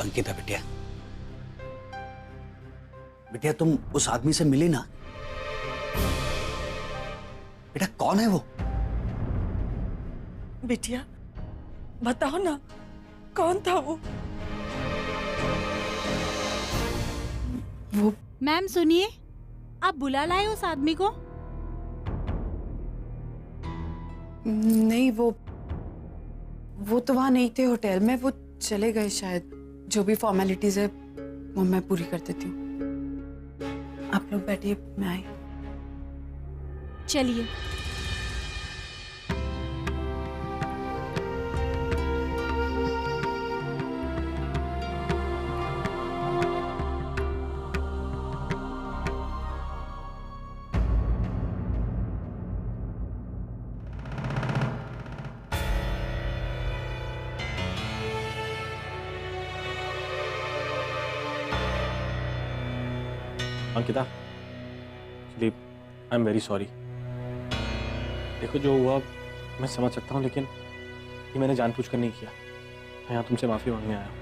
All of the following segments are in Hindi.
अंकिता बिटिया, बिटिया तुम उस आदमी से मिली ना? बेटा कौन है वो? बिटिया बताओ ना, कौन था वो? मैम सुनिए, आप बुला लाए उस आदमी को? नहीं, वो तो वहां नहीं थे होटल में, वो चले गए शायद। जो भी फॉर्मेलिटीज है वो मैं पूरी कर देती हूँ। आप लोग बैठिए, मैं आई। चलिए। Ankita, I am very sorry. देखो जो हुआ मैं समझ सकता हूँ, लेकिन ये मैंने जानबूझकर नहीं किया। मैं यहाँ तुमसे माफ़ी मांगने आया हूँ।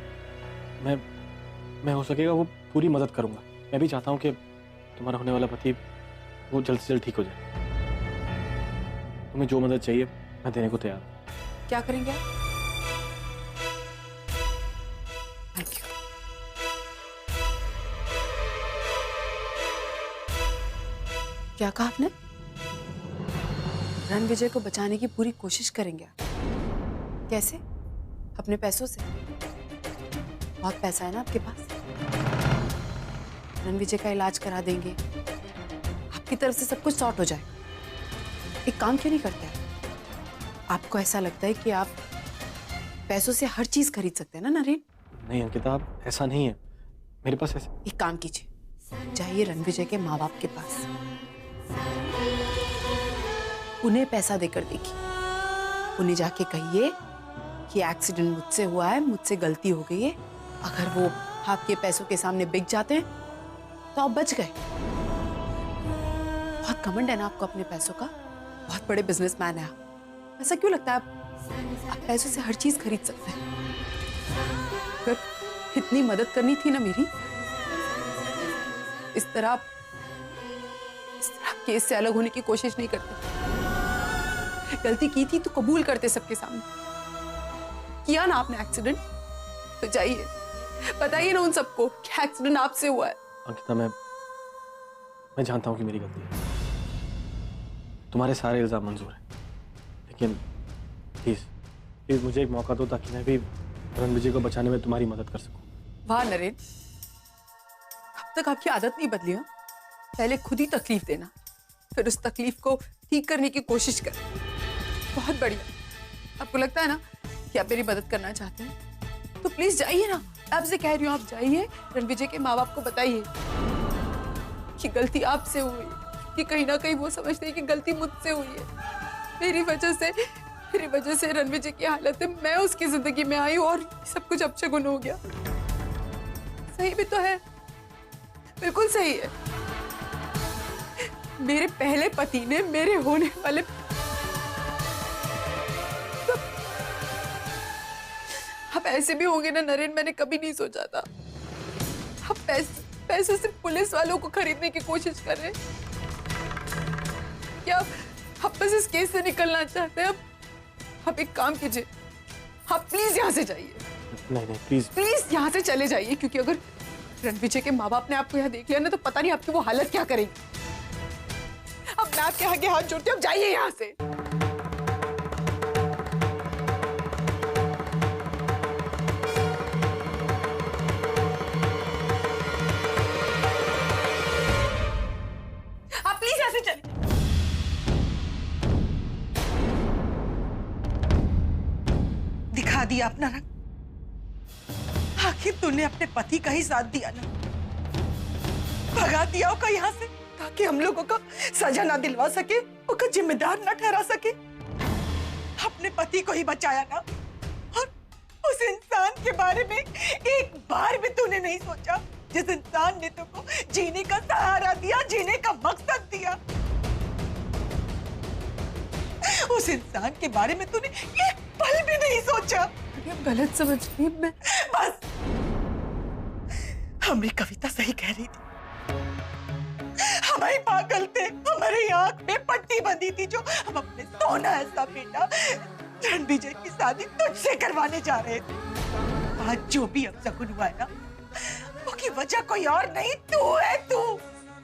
मैं हो सकेगा वो पूरी मदद करूँगा। मैं भी चाहता हूँ कि तुम्हारा होने वाला पति वो जल्द से जल्द ठीक हो जाए। तुम्हें जो मदद चाहिए मैं देने को तैयार हूँ। क्या करेंगे आप? Thank you. क्या कहा आपने? रणविजय को बचाने की पूरी कोशिश करेंगे आप? कैसे? अपने पैसों से? बहुत पैसा है ना आपके पास। रणविजय का इलाज करा देंगे, आपकी तरफ से सब कुछ सॉर्ट हो जाएगा। एक काम क्यों नहीं करते आप? आपको ऐसा लगता है कि आप पैसों से हर चीज खरीद सकते हैं ना नरेन? नहीं अंकिता, आप ऐसा नहीं है मेरे पास। ऐसे एक काम कीजिए, जाइए रणविजय के माँ बाप के पास, उन्हें पैसा देकर देखिए। उन्हें जाके कहिए कि एक्सीडेंट मुझसे हुआ है, मुझसे गलती हो गई है। अगर वो आपके पैसों के सामने बिक जाते हैं तो आप बच गए। बहुत घमंड है ना आपको अपने पैसों का, बहुत बड़े बिजनेसमैन है आप। ऐसा क्यों लगता है आप पैसों से हर चीज खरीद सकते हैं? अगर इतनी मदद करनी थी ना मेरी, इस तरह केस से अलग होने की कोशिश नहीं करते। गलती की थी तो कबूल करते सबके सामने। किया ना आपने एक्सीडेंट, तो जाइए बताइए ना उन सबको कि एक्सीडेंट आपसे हुआ है। अंकिता, मैं जानता हूँ कि मेरी गलती है। तुम्हारे सारे इल्जाम मंजूर हैं, लेकिन प्लीज मुझे एक मौका दो ताकि मैं भी रणविजय को बचाने में तुम्हारी मदद कर सकूं। वाह नरेन, अब तक आपकी आदत नहीं बदली। हाँ, पहले खुद ही तकलीफ देना, फिर उस तकलीफ को ठीक करने की कोशिश कर। बहुत बढ़िया। आपको लगता है ना कि आप मेरी मदद करना चाहते हैं, तो प्लीज जाइए ना। आपसे कह रही हूँ, आप जाइए, रणविजय के माँ बाप को बताइए कि गलती आपसे हुई, कि कहीं ना कहीं वो समझते हैं कि गलती मुझसे हुई है। मेरी वजह से रणविजय की हालत है। मैं उसकी जिंदगी में आई हूँ और सब कुछ अपशगुन हो गया। सही भी तो है, बिल्कुल सही है। मेरे पहले पति ने मेरे होने वाले अब ऐसे भी होंगे ना नरेन, मैंने कभी नहीं सोचा था। अब पैसे से पुलिस वालों को खरीदने की कोशिश कर रहे हैं क्या? आप बस इस केस से निकलना चाहते हैं? अब एक काम कीजिए, आप प्लीज यहाँ से जाइए। नहीं प्लीज यहाँ से चले जाइए, क्योंकि अगर रणविजय के माँ बाप ने आपको यहाँ देख लिया ना, तो पता नहीं आपकी वो हालत क्या करेगी। अब मैं आपके आगे हाथ जोड़ती हूँ, अब जाइए यहाँ से। आप प्लीज यहाँ से चलिए। दिखा दिया अपना रंग। आखिर तूने अपने पति का ही साथ दिया ना, भगा दिया उसको यहाँ से ताकि हम लोगों को सजा ना दिलवा सके, उसका जिम्मेदार ना ठहरा सके। अपने पति को ही बचाया ना, और उस इंसान के बारे में एक बार भी तूने नहीं सोचा जिस इंसान ने तुमको जीने का सहारा दिया, जीने का मकसद दिया। उस इंसान के बारे में तूने एक पल भी नहीं सोचा। आप गलत समझ रही हैं। मैं बस हमारी कविता सही कह रही थी। हमारी पागल थे, हमारी आंख में पट्टी बंधी थी जो हम अपने सोना ऐसा बेटा रणविजय की शादी तुझसे करवाने जा रहे थे। आज जो भी अपशकुन हुआ है ना, वो की वजह कोई और नहीं, तू है तू।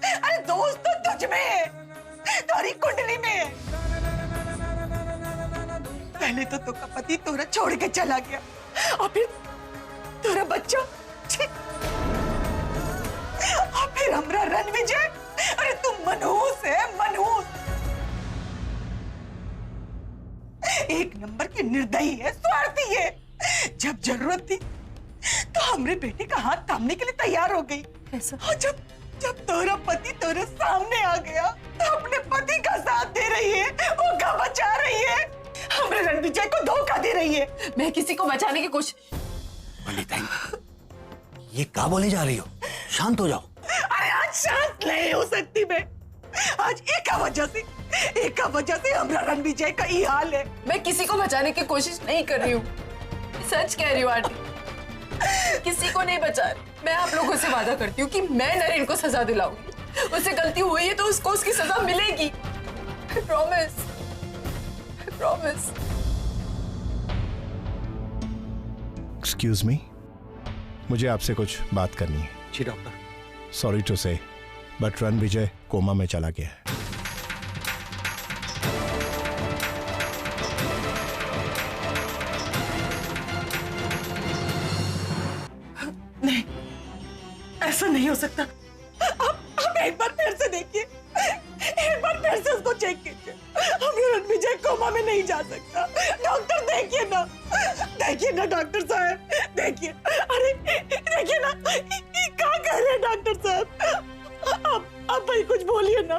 अरे दोस्त तो तुझ में है, तुम्हारी कुंडली में है। पहले तो तुझका पति तोरा छोड़ के चला गया और फिर तोरा बच्चा, और फिर हमरा रणविजय। अरे तू मनहूस है, मनहूस। एक नंबर की निर्दयी है, स्वार्थी है। जब जरूरत थी तो हमरे बेटे का हाथ थामने के लिए तैयार हो गई। कैसा? और जब तोरा पति तोरे सामने आ गया तो अपने पति का साथ दे रही है, वो का बचा रही है, हमरे रणविजय को धोखा दे रही है। मैं किसी को बचाने की कोशिश। वलीदा, ये क्या बोले जा रही हो? शांत हो जाओ। अरे आज शांत नहीं हो सकती मैं। आज एक वजह से हमरा रणविजय का ये हाल है। मैं किसी को बचाने की कोशिश नहीं कर रही हूँ, सच कह रही हूँ आंटी। किसी को नहीं बचा रही। मैं आप लोगों से वादा करती हूँ कि मैं नरेन को सजा दिलाऊंगी। उससे गलती हुई है तो उसको उसकी सजा मिलेगी। Promise, promise. एक्सक्यूज मी, मुझे आपसे कुछ बात करनी है। जी डॉक्टर। सॉरी टू से, बट रणविजय कोमा में चला गया है। नहीं, ऐसा नहीं हो सकता। आप एक बार फिर से देखिए, एक बार फिर से उसको चेक कीजिए। हमें रणविजय कोमा में नहीं जा सकता। डॉक्टर देखिए ना डॉक्टर साहब, देखिए। अरे देखिए ना, ये क्या कह रहे हैं डॉक्टर साहब? आप भाई कुछ बोलिए ना।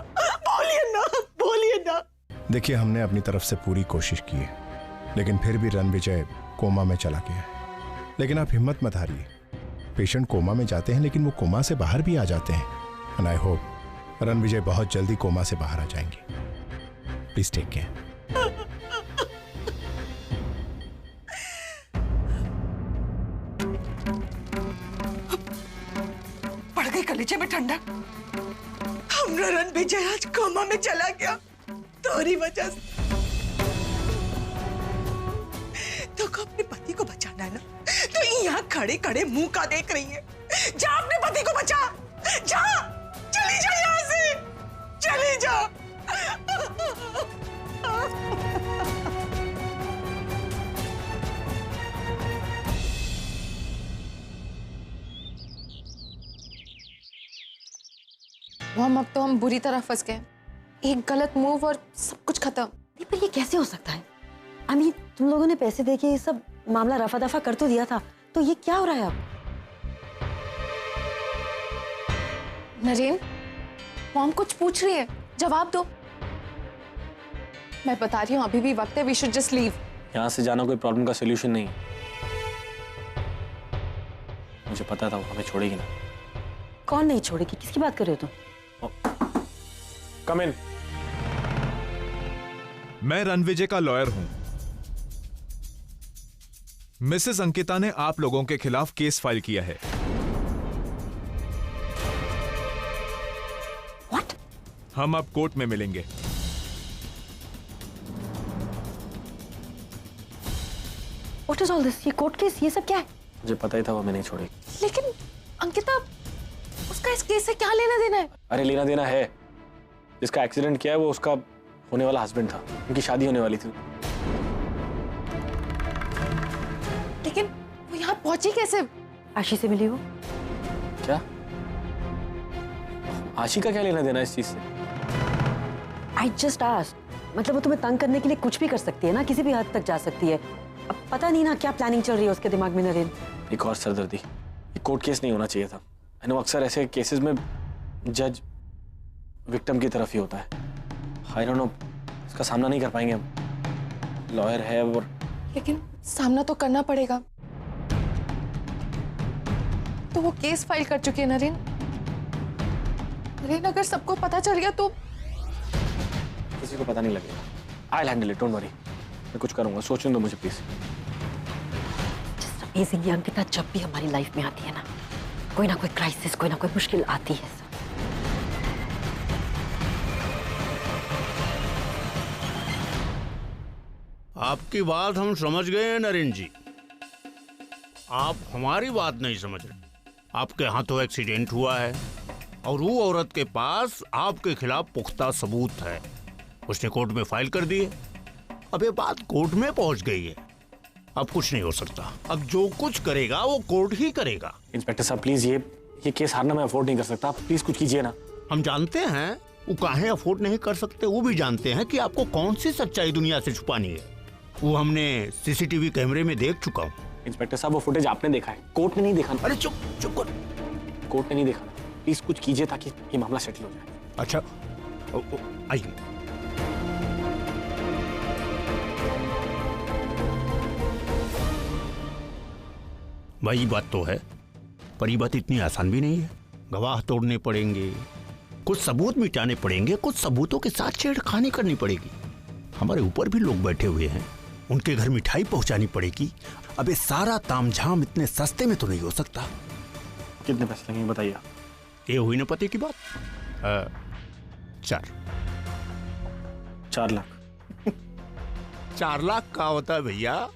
देखिए, हमने अपनी तरफ से पूरी कोशिश की है, लेकिन फिर भी रणविजय कोमा में चला गया है। लेकिन आप हिम्मत मत हारिए। पेशेंट कोमा में जाते हैं, लेकिन वो कोमा से बाहर भी आ जाते हैं। एंड आई होप रणविजय बहुत जल्दी कोमा से बाहर आ जाएंगे। Please take care. पड़ गई कलेजे में ठंडक। हमरा रणविजय आज कोमा में चला गया तोरी वजह से। तो को अपने पति को बचाना है ना, तो यहाँ खड़े खड़े मुंह का देख रही है। जा अपने पति को बचा, जा, चली जा यहाँ से, चली जा। अब तो हम बुरी तरह फंस गए। एक गलत मूव और सब कुछ खत्म। पर ये कैसे हो सकता है? अमी, तुम लोगों ने पैसे देके ये सब मामला रफा दफा कर तो दिया था, तो ये क्या हो रहा है अब? नरेन, मॉम कुछ पूछ रही है, जवाब दो। मैं बता रही हूँ अभी भी वक्त है, वी शुड जस्ट लीव। यहाँ से जाना कोई प्रॉब्लम का सोल्यूशन नहीं है। मुझे पता था वो हमें छोड़ेगी ना। कौन नहीं छोड़ेगी? किसकी बात कर रहे हो तुम? कम इन। मैं रणविजय का लॉयर हूं। मिसेस अंकिता ने आप लोगों के खिलाफ केस फाइल किया है। What? हम अब कोर्ट में मिलेंगे। What is all this? ये कोर्ट केस, ये सब क्या है? मुझे पता ही था वो हमें नहीं छोड़ेगी। लेकिन अंकिता, उसका इस केस से क्या लेना देना है? अरे लेना देना है। जिसका एक्सीडेंट किया है वो उसका होने वाला हस्बैंड था, उनकी शादी होने वाली थी। लेकिन वो यहाँ पहुंची कैसे? आशी से मिली हो? क्या? आशी का क्या लेना देना इस चीज से? I just asked। मतलब वो तुम्हें तंग करने के लिए कुछ भी कर सकती है ना, किसी भी हद तक जा सकती है। अब पता नहीं ना क्या प्लानिंग चल रही है उसके दिमाग में। नरेन, एक और सरदर्दी, ये कोर्ट केस नहीं होना चाहिए था। मैंने अक्सर ऐसे केसेस में जज विक्टिम की तरफ ही होता है। आई डोंट नो, इसका सामना नहीं कर पाएंगे हम। लॉयर है और लेकिन सामना तो करना पड़ेगा। तो वो केस फाइल कर चुकी है नरेन। नरेन, अगर सबको पता चल गया तो? किसी को पता नहीं लगेगा। I will handle it, don't worry. मैं कुछ करूंगा, सोचने दो मुझे प्लीज। अमेजिंग, ये अंकिता जब भी हमारी लाइफ में आती है ना, कोई ना कोई क्राइसिस, कोई ना कोई मुश्किल आती है। आपकी बात हम समझ गए हैं नरेंद्र जी, आप हमारी बात नहीं समझ रहे। आपके हाथों एक्सीडेंट हुआ है और वो औरत के पास आपके खिलाफ पुख्ता सबूत है। उसने कोर्ट में फाइल कर दिए। अब ये बात कोर्ट में पहुंच गई है, अब कुछ नहीं हो सकता। अब जो कुछ करेगा वो कोर्ट ही करेगा। इंस्पेक्टर साहब प्लीज, ये केस हारना मैं अफोर्ड नहीं कर सकता। आप प्लीज कुछ कीजिए ना। हम जानते हैं वो काहे अफोर्ड नहीं कर सकते, वो भी जानते हैं कि आपको कौन सी सच्चाई दुनिया से छुपानी है। वो हमने सीसीटीवी कैमरे में देख चुका हूँ। इंस्पेक्टर साहब वो फुटेज आपने देखा है, कोर्ट में नहीं देखा ना। अरे चुप चुप कर। कोर्ट ने नहीं देखा ना। प्लीज कुछ कीजिए ताकि ये मामला सेटल हो जाए। अच्छा आइए। भाई बात तो है, पर ये बात इतनी आसान भी नहीं है। गवाह तोड़ने पड़ेंगे, कुछ सबूत मिटाने पड़ेंगे, कुछ सबूतों के साथ छेड़खानी करनी पड़ेगी। हमारे ऊपर भी लोग बैठे हुए हैं, उनके घर मिठाई पहुंचानी पड़ेगी। अब ये सारा तामझाम इतने सस्ते में तो नहीं हो सकता। कितने पैसे लगेंगे बताइए। ये हुई ना पते की बात। 4 लाख। 4 लाख का होता है भैया,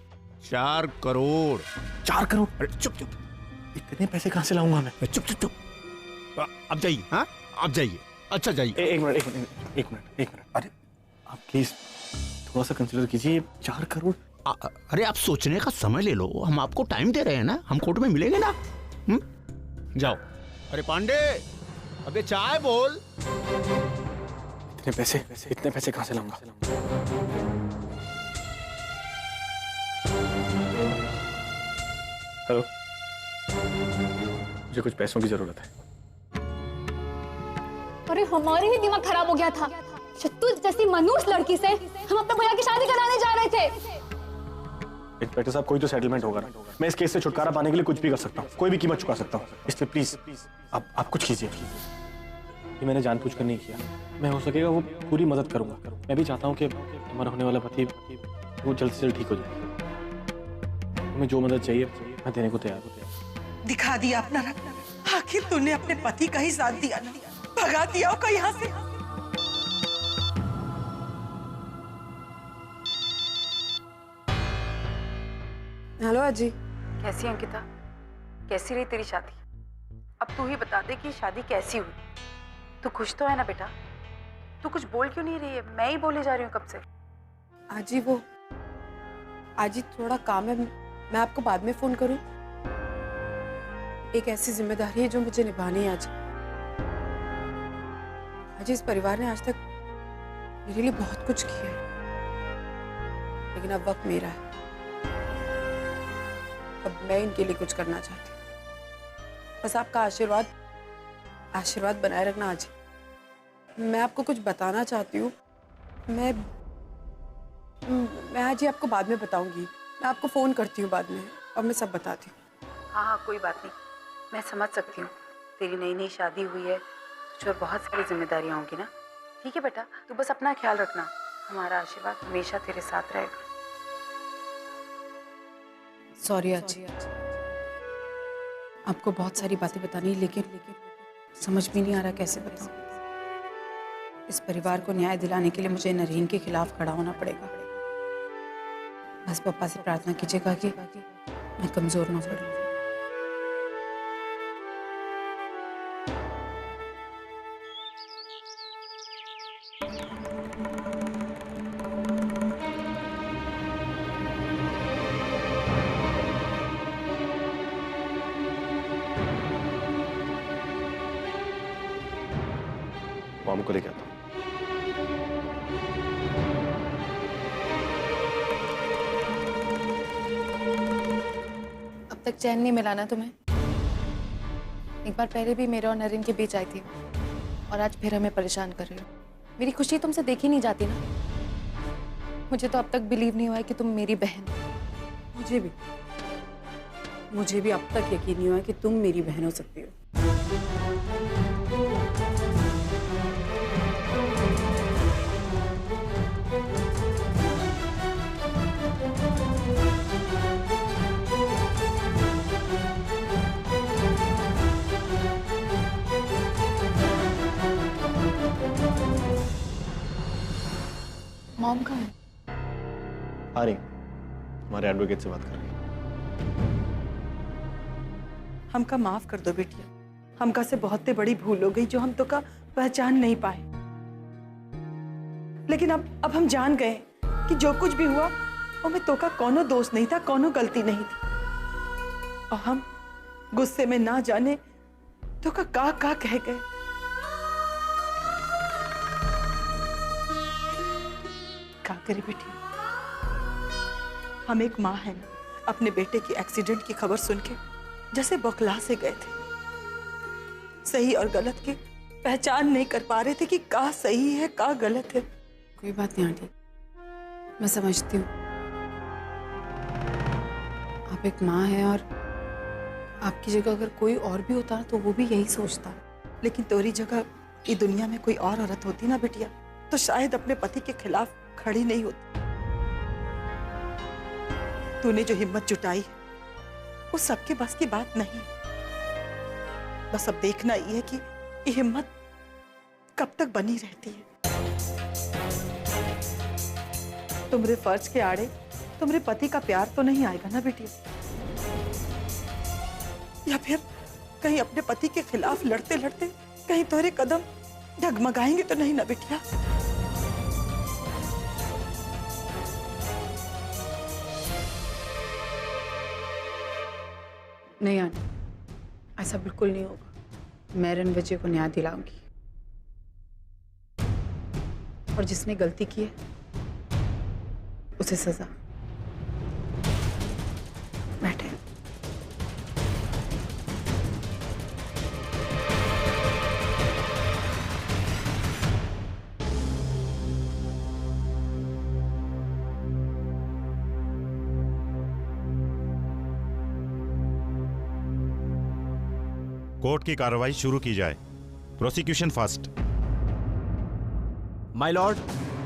4 करोड़। 4 करोड़? अरे चुप चुप, इतने पैसे कहाँ से लाऊंगा मैं? चुप चुप चुप। अब जाइए। हाँ अब जाइए। अच्छा जाइए। एक मिनट। अरे आप प्लीज थोड़ा सा कंसिडर कीजिए। 4 करोड़। अरे आप सोचने का समय ले लो, हम आपको टाइम दे रहे हैं ना, हम कोर्ट में मिलेंगे ना। जाओ। अरे पांडे, अबे चाय बोल। इतने पैसे कहाँ से लाऊंगा? हेलो, मुझे कुछ पैसों की जरूरत है। अरे हमारे ही दिमाग खराब हो गया था। शत्तू जैसी मनूस लड़की से हम अपने भैया की शादी कराने जा रहे थे। इंस्पेक्टर साहब कोई तो सेटलमेंट होगा ना। मैं इस केस से छुटकारा पाने के लिए कुछ भी कर सकता हूँ, कोई भी कीमत चुका सकता हूँ। इसलिए प्लीज आप कुछ कीजिए। ये मैंने जानबूझकर नहीं किया। मैं हो सकेगा वो पूरी मदद करूंगा। मैं भी चाहता हूँ कि हमारा होने वाला पति वो जल्द से जल्द ठीक हो जाए। तुम्हें जो मदद चाहिए मैं देने को तैयार हूँ। दिखा दिया अपना रंग। आखिर तूने अपने पति का ही साथ दिया ना, भगा दिया उसको यहाँ से। हेलो अजी। कैसी अंकिता, कैसी रही तेरी शादी? अब तू ही बता दे कि शादी कैसी हुई। तू खुश तो है ना बेटा? तू कुछ बोल क्यों नहीं रही है? मैं ही बोले जा रही हूँ कब से। आजी थोड़ा काम है, मैं आपको बाद में फोन करूं? एक ऐसी जिम्मेदारी है जो मुझे निभानी है आज। इस परिवार ने आज तक मेरे लिए बहुत कुछ किया है, लेकिन अब वक्त मेरा है। अब मैं इनके लिए कुछ करना चाहती हूँ। बस आपका आशीर्वाद बनाए रखना आज। मैं आपको कुछ बताना चाहती हूँ। मैं आज ही आपको बाद में बताऊंगी। मैं आपको फोन करती हूँ बाद में और मैं सब बताती हूँ। हाँ कोई बात नहीं, मैं समझ सकती हूँ। तेरी नई नई शादी हुई है, तुझ पर बहुत सारी जिम्मेदारियां होंगी ना। ठीक है बेटा, तू बस अपना ख्याल रखना। हमारा आशीर्वाद हमेशा तेरे साथ रहेगा। सॉरी आजी, आपको बहुत सारी बातें बतानी, लेकिन समझ भी नहीं आ रहा कैसे बताऊं। इस परिवार को न्याय दिलाने के लिए मुझे नरीन के खिलाफ खड़ा होना पड़ेगा। बस पापा से प्रार्थना कीजिएगा कि मैं कमजोर ना पड़ूं। मॉम को लेके आता हूँ। अब तक चैन नहीं मिला ना तुम्हें? एक बार पहले भी मेरे और नरीन के बीच आई थी और आज फिर हमें परेशान कर रही हो। मेरी खुशी तुमसे देखी नहीं जाती ना। मुझे तो अब तक बिलीव नहीं हुआ है कि तुम मेरी बहन हो। मुझे भी अब तक यकीन नहीं हुआ कि तुम मेरी बहन हो सकती हो। मॉम कहाँ है? आ रही, हमारे एडवोकेट से बात कर रही है। हमका माफ कर दो बेटिया, हमका से बहुत बड़ी भूल हो गई जो हम तो का पहचान नहीं पाए। लेकिन अब हम जान गए कि जो कुछ भी हुआ वो में तो का कोनो दोष नहीं था, कोनो गलती नहीं थी। और हम गुस्से में ना जाने तो का कह गए। का करे बेटी, हम एक माँ है ना, अपने बेटे की एक्सीडेंट की खबर सुन के जैसे बौखला से गए थे। सही और गलत की पहचान नहीं कर पा रहे थे कि का सही है का गलत है। कोई बात नहीं आंटी, मैं समझती हूँ। आप एक माँ हैं और आपकी जगह अगर कोई और भी होता ना तो वो भी यही सोचता। लेकिन तोरी जगह ये दुनिया में कोई और औरत होती ना बिटिया तो शायद अपने पति के खिलाफ खड़ी नहीं होती। तूने जो हिम्मत जुटाई है वो सबके बस की बात नहीं। बस अब देखना ये है कि ये हिम्मत कब तक बनी रहती है। तुम्हारे फर्ज के आड़े तुम्हारे पति का प्यार तो नहीं आएगा ना बेटी? या फिर कहीं अपने पति के खिलाफ लड़ते लड़ते कहीं तुम्हारे कदम डगमगाएंगे तो नहीं ना बेटिया? नहीं आंटी, ऐसा बिल्कुल नहीं होगा। मैं रणविजय को न्याय दिलाऊंगी और जिसने गलती की है उसे सजा। बैठे। कोर्ट की कार्रवाई शुरू की जाए। Prosecution fast. My Lord,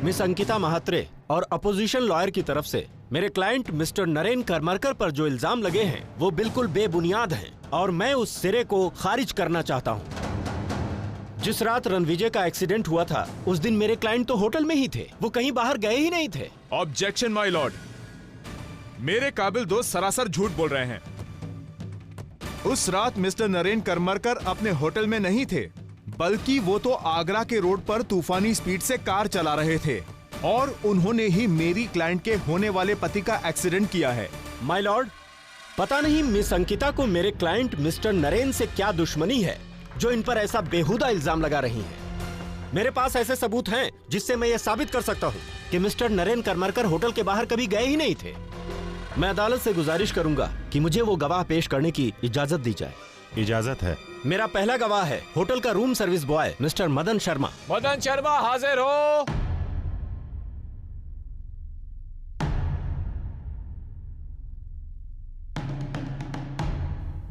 miss Ankita Mhatre और अपोजिशन लॉयर की तरफ से मेरे क्लाइंट मिस्टर नरेन करमरकर पर जो इल्जाम लगे हैं वो बिल्कुल बेबुनियाद हैं और मैं उस सिरे को खारिज करना चाहता हूं। जिस रात रणविजय का एक्सीडेंट हुआ था उस दिन मेरे क्लाइंट तो होटल में ही थे, वो कहीं बाहर गए ही नहीं थे। ऑब्जेक्शन माय लॉर्ड, मेरे काबिल दोस्त सरासर झूठ बोल रहे हैं। उस रात मिस्टर नरेन करमरकर अपने होटल में नहीं थे, बल्कि वो तो आगरा के रोड पर तूफानी स्पीड से कार चला रहे थे और उन्होंने ही मेरी क्लाइंट के होने वाले पति का एक्सीडेंट किया है। माय लॉर्ड, पता नहीं मिस अंकिता को मेरे क्लाइंट मिस्टर नरेन से क्या दुश्मनी है जो इन पर ऐसा बेहुदा इल्जाम लगा रही हैं। मेरे पास ऐसे सबूत हैं जिससे मैं ये साबित कर सकता हूँ कि मिस्टर नरेन करमरकर होटल के बाहर कभी गए ही नहीं थे। मैं अदालत से गुजारिश करूंगा कि मुझे वो गवाह पेश करने की इजाजत दी जाए। इजाजत है। मेरा पहला गवाह है होटल का room service boy mister Madan Sharma. Madan Sharma हाजिर हो।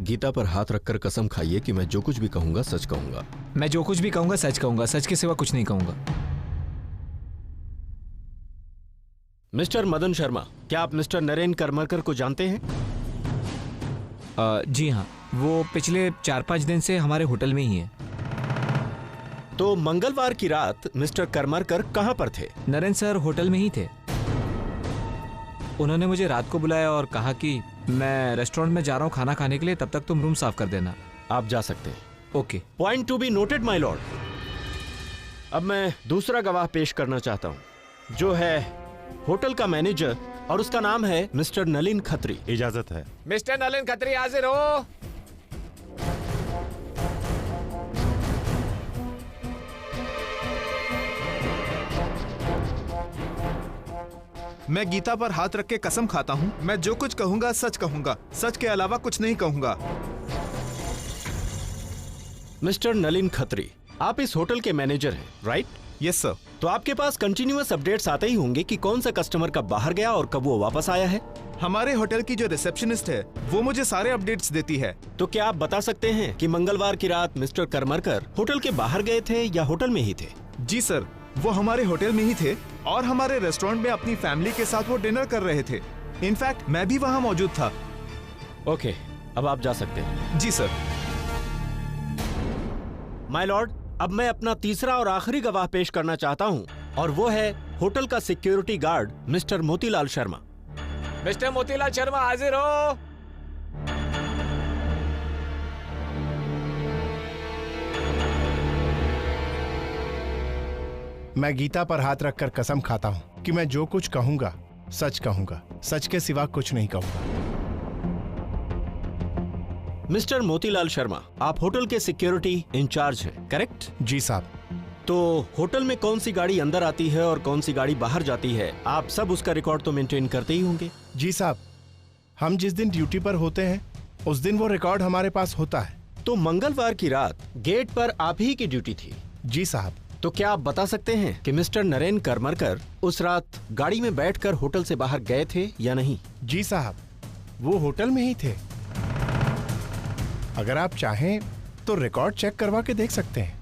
गीता पर हाथ रखकर कसम खाइए कि मैं जो कुछ भी कहूंगा सच कहूंगा। मैं जो कुछ भी कहूंगा सच कहूंगा, सच के सिवा कुछ नहीं कहूंगा। मिस्टर मदन शर्मा, क्या आप मिस्टर नरेन करमरकर को जानते हैं? जी हाँ, वो पिछले 4-5 दिन से हमारे होटल में ही है। तो मंगलवार की रात मिस्टर करमरकर कहाँ पर थे? नरेन सर होटल में ही थे। उन्होंने मुझे रात को बुलाया और कहा कि मैं रेस्टोरेंट में जा रहा हूँ खाना खाने के लिए, तब तक तुम रूम साफ कर देना। आप जा सकते हैं। Okay. Point to be noted my Lord. अब मैं दूसरा गवाह पेश करना चाहता हूँ जो है होटल का मैनेजर और उसका नाम है मिस्टर नलिन खत्री। इजाजत है। मिस्टर नलिन खत्री हाजिर हो। मैं गीता पर हाथ रख के कसम खाता हूँ, मैं जो कुछ कहूंगा सच कहूंगा, सच के अलावा कुछ नहीं कहूंगा। मिस्टर नलिन खत्री, आप इस होटल के मैनेजर हैं, राइट? Yes sir. तो आपके पास कंटिन्यूअस अपडेट्स आते ही होंगे कि कौन सा कस्टमर कब बाहर गया और कब वो वापस आया है। हमारे होटल की जो रिसेप्शनिस्ट है वो मुझे सारे अपडेट्स देती है। तो क्या आप बता सकते हैं कि मंगलवार की रात मिस्टर करमरकर होटल के बाहर गए थे या होटल में ही थे? जी सर, वो हमारे होटल में ही थे और हमारे रेस्टोरेंट में अपनी फैमिली के साथ वो डिनर कर रहे थे। इनफैक्ट मैं भी वहाँ मौजूद था। ओके, अब आप जा सकते हैं। जी सर। माय लॉर्ड, अब मैं अपना तीसरा और आखिरी गवाह पेश करना चाहता हूँ और वो है होटल का security guard mister Motilal Sharma. Mister Motilal Sharma हाजिर हो। मैं गीता पर हाथ रखकर कसम खाता हूं कि मैं जो कुछ कहूंगा सच के सिवा कुछ नहीं कहूंगा। मिस्टर मोतीलाल शर्मा, आप होटल के सिक्योरिटी इंचार्ज हैं, करेक्ट? जी साहब। तो होटल में कौन सी गाड़ी अंदर आती है और कौन सी गाड़ी बाहर जाती है, आप सब उसका रिकॉर्ड तो मेंटेन करते ही होंगे। जी साहब, हम जिस दिन ड्यूटी पर होते हैं उस दिन वो रिकॉर्ड हमारे पास होता है। तो मंगलवार की रात गेट पर आप ही की ड्यूटी थी? जी साहब। तो क्या आप बता सकते हैं कि मिस्टर नरेन करमरकर उस रात गाड़ी में बैठकर होटल से बाहर गए थे या नहीं? जी साहब, वो होटल में ही थे। अगर आप चाहें तो रिकॉर्ड चेक करवा के देख सकते हैं।